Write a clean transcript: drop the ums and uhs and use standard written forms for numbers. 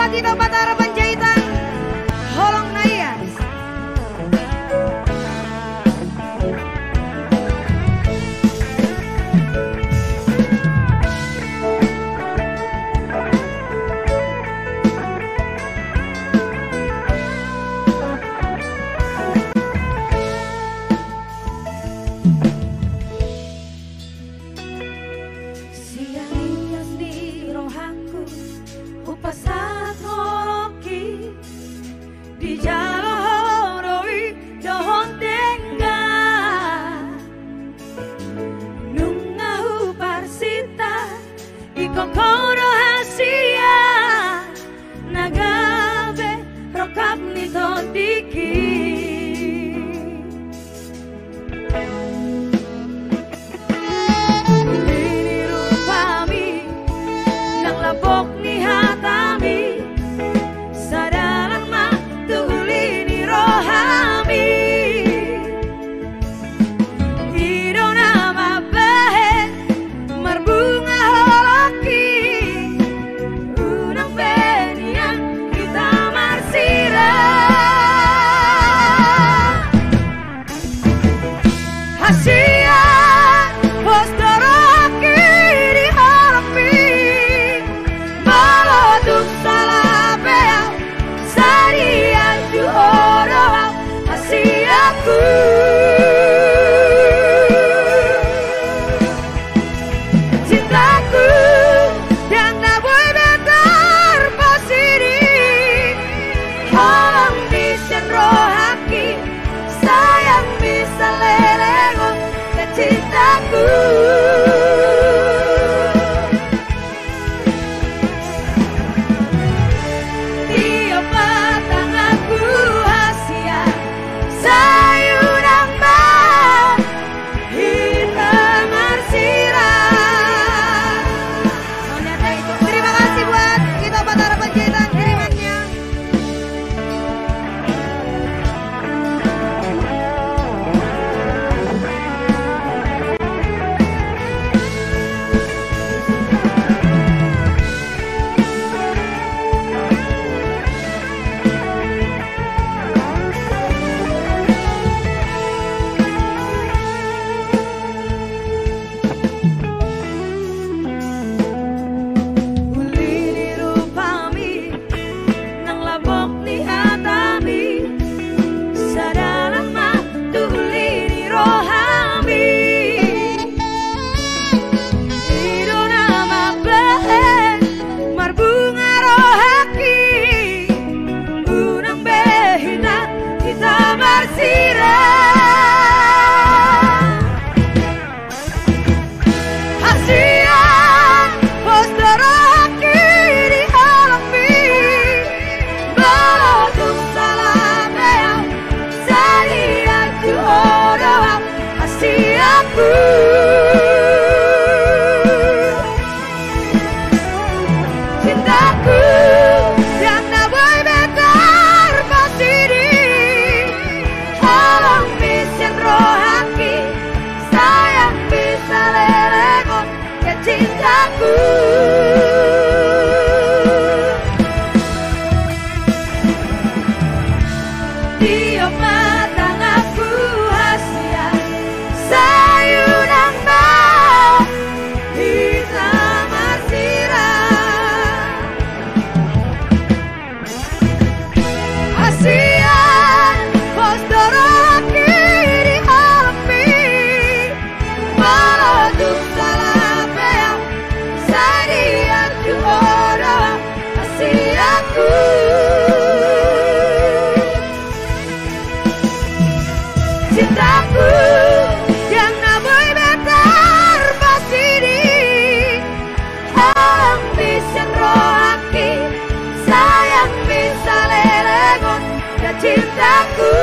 buat Tito Batara Panjaitan, Holong Nayas. Pasat ngoroki di jalan horoi dohon tengga nungahu parsita iko kono hasia nagabe rokap nito diki ini rupami nang labok ni hatami sadaran mah tulini rohami idona mah bahe marbunga holoki unang benian kita marsira hasia postoroki di holoki Maloduk salabea Sarian juhoro hasiaku Cintaku yang tak boleh betar pasiri Halang bisa rohaki Sayang bisa lelengon ke cintaku Cintaku yang tak boleh betar pasiri Halang bisa rohaki Sayang bisa lelengon ke cintaku Tiap matang aku hasia sayunang mau hitam arsira Asian postoroki di hati Maloduk salabea sadian juhoro asiaku Cintaku yang tak boleh betar pasiri Halang bisa rohaki Sayang bisa lelengon ke cintaku